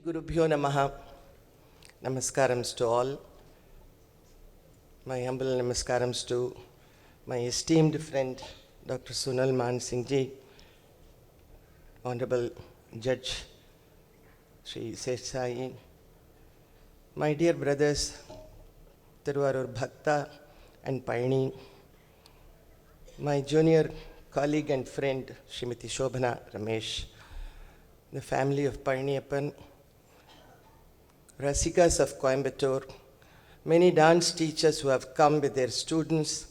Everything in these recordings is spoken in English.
Gurubhyo Namaha. Namaskarams to all. My humble namaskarams to my esteemed friend Dr. Sunal Man Singh Ji, Honorable Judge Shri Sesai, my dear brothers Tiruvarur Bhakta and Paini, my junior colleague and friend Srimati Shobhana Ramesh, the family of Painiyappan, Rasikas of Coimbatore, many dance teachers who have come with their students,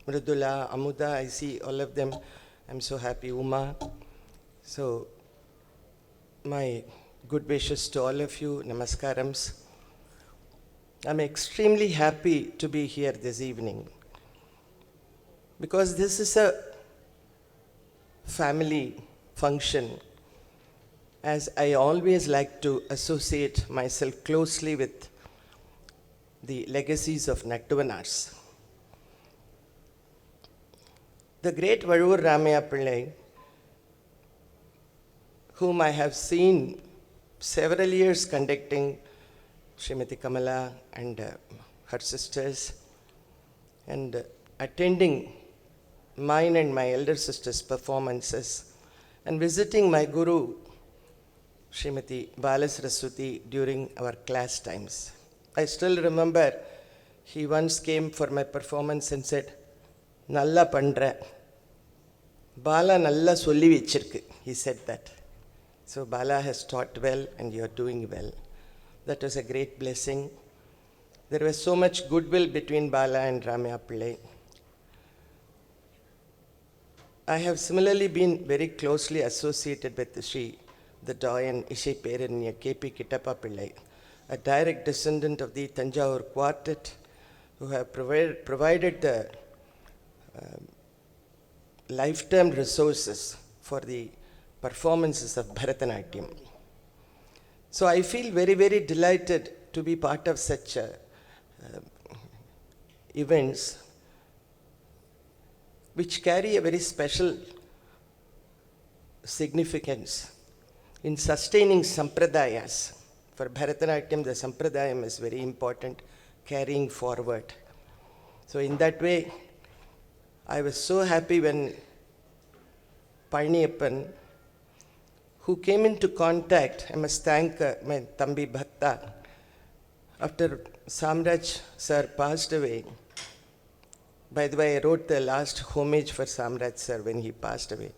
Mridula, Amuda, I see all of them. I'm so happy, Uma. So, my good wishes to all of you, namaskarams. I'm extremely happy to be here this evening because this is a family function, as I always like to associate myself closely with the legacies of Nattuvanars. The great VAZHUVOORAR Ramaya Pillai, whom I have seen several years conducting Srimati Kamala and her sisters, and attending mine and my elder sister's performances, and visiting my guru, Srimati Balasaraswati, during our class times. I still remember he once came for my performance and said, Nalla pandra. Bala nalla solli vechirukku. He said that. So Bala has taught well and you are doing well. That was a great blessing. There was so much goodwill between Bala and Ramaya Pillai. I have similarly been very closely associated with Sri the Doyen Ishai Peranya K.P. Kittappa Pillai, a direct descendant of the Tanjavur quartet, who have provided the lifetime resources for the performances of Bharatanatyam. So I feel very, very delighted to be part of such events which carry a very special significance in sustaining sampradayas. For Bharatanatyam, the sampradayam is very important, carrying forward. So in that way, I was so happy when Painiyappan, who came into contact, I must thank my Thambi Bhatta, after Samraj sir passed away. By the way, I wrote the last homage for Samraj sir when he passed away.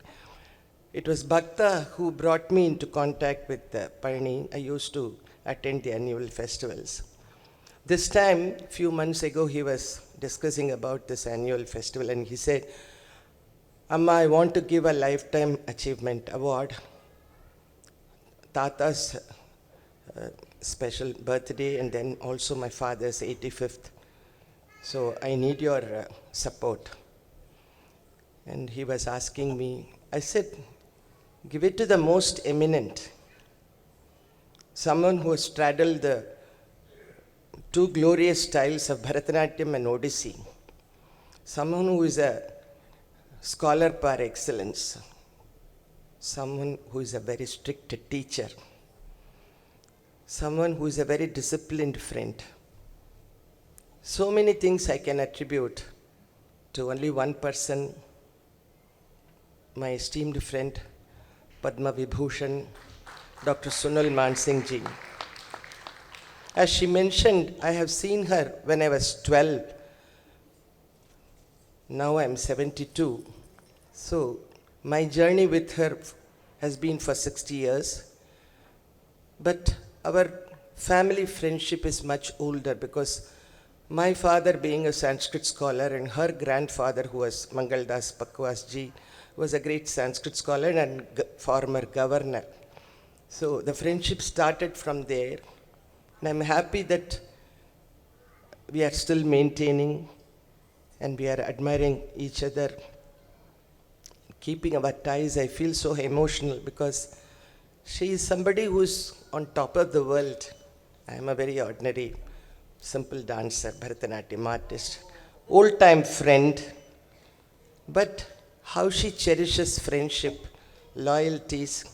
It was Bhakta who brought me into contact with Paini. I used to attend the annual festivals. This time, a few months ago, he was discussing about this annual festival and he said, Amma, I want to give a lifetime achievement award. Tata's special birthday and then also my father's 85th. So I need your support. And he was asking me, I said, give it to the most eminent, someone who has straddled the two glorious styles of Bharatanatyam and Odissi, someone who is a scholar par excellence, someone who is a very strict teacher, someone who is a very disciplined friend. So many things I can attribute to only one person, my esteemed friend, Padma Vibhushan, Dr. Sunal Man Singh Ji. As she mentioned, I have seen her when I was 12. Now I am 72. So my journey with her has been for 60 years. But our family friendship is much older because my father, being a Sanskrit scholar, and her grandfather, who was Mangaldas Pakwas Ji, was a great Sanskrit scholar and former governor. So the friendship started from there. And I'm happy that we are still maintaining and we are admiring each other, keeping our ties. I feel so emotional because she is somebody who's on top of the world. I am a very ordinary, simple dancer, Bharatanatyam artist, old-time friend. But how she cherishes friendship, loyalties.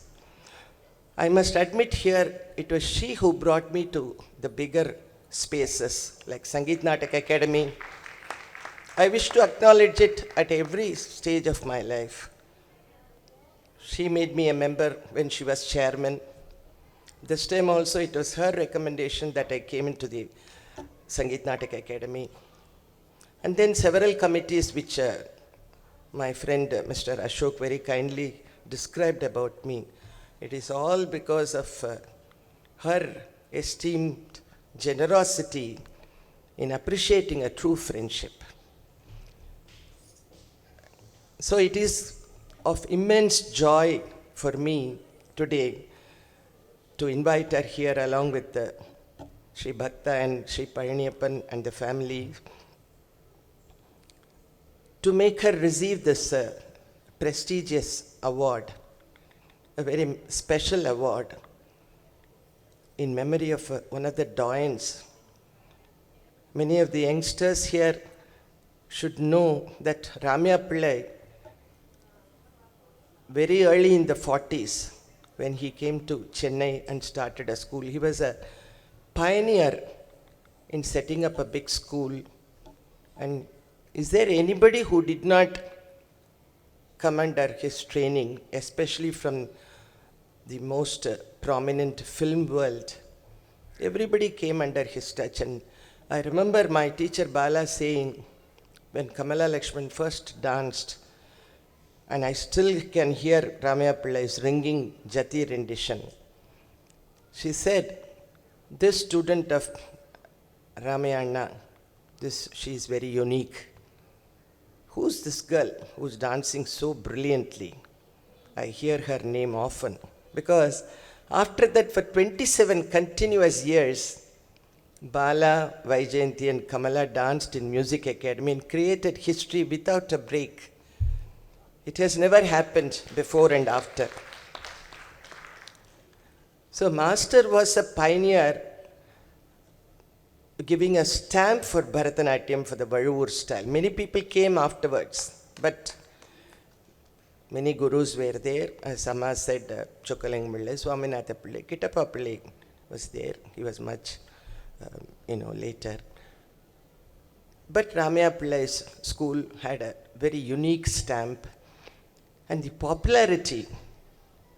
I must admit here, it was she who brought me to the bigger spaces like Sangeet Natak Academy. I wish to acknowledge it at every stage of my life. She made me a member when she was chairman. This time also it was her recommendation that I came into the Sangeet Natak Academy. And then several committees which my friend Mr. Ashok very kindly described about me. It is all because of her esteemed generosity in appreciating a true friendship. So it is of immense joy for me today to invite her here along with Sri Bhakta and Sri Payaniyappan and the family to make her receive this prestigious award, a very special award in memory of one of the doyens. Many of the youngsters here should know that Ramaya Pillai, very early in the 40s, when he came to Chennai and started a school, he was a pioneer in setting up a big school. And is there anybody who did not come under his training, especially from the most prominent film world? Everybody came under his touch. And I remember my teacher Bala saying, when Kamala Lakshman first danced, and I still can hear Ramaya Pillai's ringing Jati rendition. She said, this student of Ramayana, she is very unique. Who's this girl who's dancing so brilliantly? I hear her name often. Because after that, for 27 continuous years, Bala, Vaijayanti and Kamala danced in Music Academy and created history without a break. It has never happened before and after. So Master was a pioneer giving a stamp for Bharatanatyam for the VAZHUVOOR style. Many people came afterwards, but many gurus were there. As Amma said, Chokkaling Pillai, Swaminatha Pillai, Kittappa Pillai was there. He was much, later. But Ramaya Pillai's school had a very unique stamp. And the popularity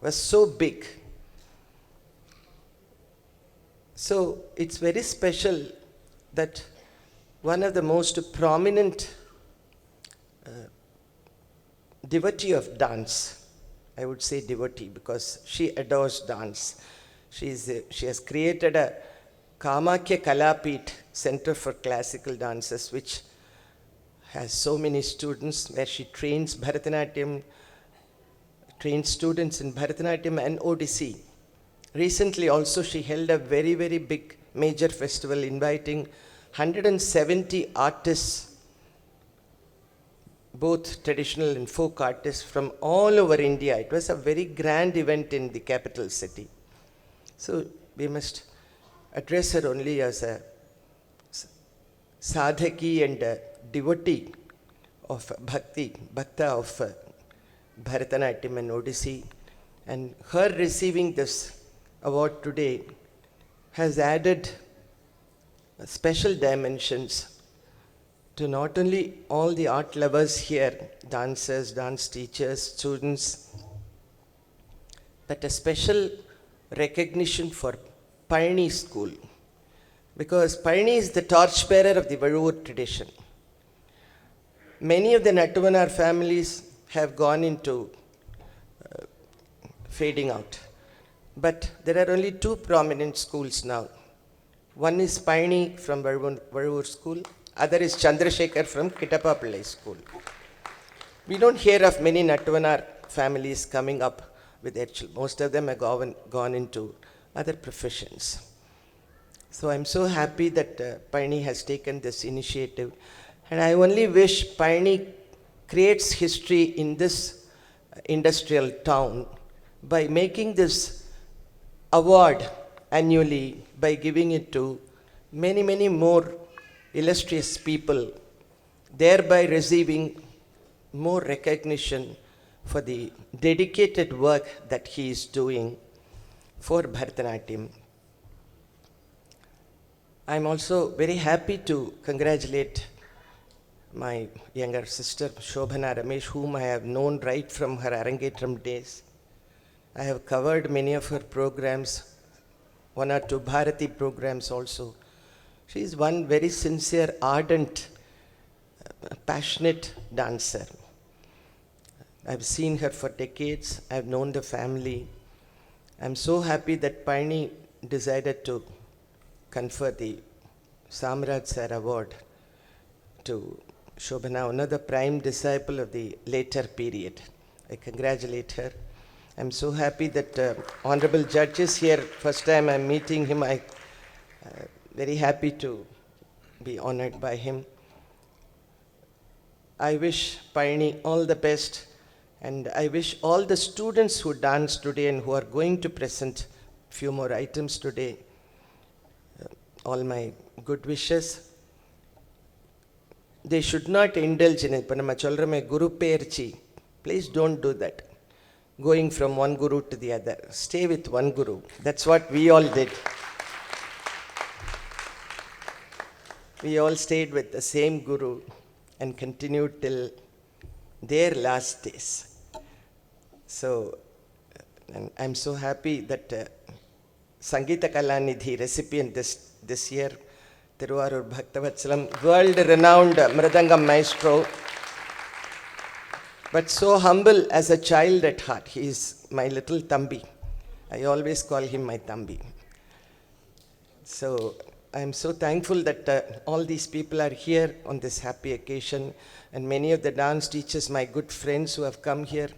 was so big. So it's very special that one of the most prominent devotee of dance, I would say devotee because she adores dance. She has created a Kamakya Kalapit Center for Classical Dances, which has so many students where she trains Bharatanatyam, trained students in Bharatanatyam and Odissi. Recently also she held a very, very big major festival inviting 170 artists, both traditional and folk artists from all over India. It was a very grand event in the capital city. So we must address her only as a sadhaki and a devotee of bhakti, bhakta of Bharatanatyam and Odissi, and her receiving this award today has added special dimensions to not only all the art lovers here, dancers, dance teachers, students, but a special recognition for Payani school, because Payani is the torchbearer of the VAZHUVOOR tradition. Many of the Nattuvanar families have gone into fading out. But there are only two prominent schools now. One is Payani from VAZHUVOOR school, other is Chandrasekhar from Kittappa Pillai school. We don't hear of many Nattuvanar families coming up with their children. Most of them have gone into other professions. So I'm so happy that Payani has taken this initiative. And I only wish Payani creates history in this industrial town by making this award annually, by giving it to many, many more illustrious people, thereby receiving more recognition for the dedicated work that he is doing. for Bharatanatyam. I'm also very happy to congratulate my younger sister Shobhana Ramesh, whom I have known right from her Arangetram days. I have covered many of her programs, one or two Bharati programs also. She is one very sincere, ardent, passionate dancer. I've seen her for decades. I've known the family. I'm so happy that Paini decided to confer the Samraj Sir Award to Shobhana, another prime disciple of the later period. I congratulate her. I'm so happy that honorable judge is here. First time I'm meeting him. I very happy to be honored by him. I wish Paini all the best, and I wish all the students who danced today and who are going to present few more items today, all my good wishes. They should not indulge in it. Guru Perchi. Please don't do that. Going from one guru to the other. Stay with one guru. That's what we all did. We all stayed with the same guru and continued till their last days. So, and I'm so happy that Sangeeta Kalanidhi recipient this year, Thiruvarur Bhaktavatshalam, world-renowned Mridangam maestro, but so humble as a child at heart. He is my little Thambi. I always call him my Thambi. So I'm so thankful that all these people are here on this happy occasion, and many of the dance teachers, my good friends who have come here.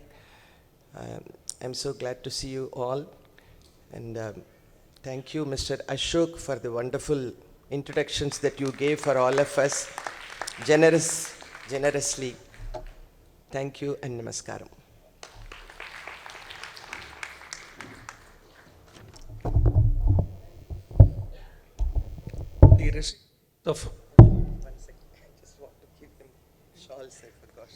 I'm so glad to see you all, and thank you, Mr. Ashok, for the wonderful introductions that you gave for all of us, generously. Thank you and namaskaram. The receipt of 1 second. I just want to give them shawls, I forgot.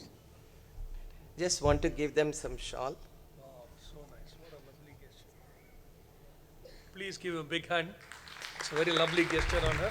Just want to give them some shawl. wow, so nice. What a lovely gesture. Please give a big hand. It's a very lovely gesture on her.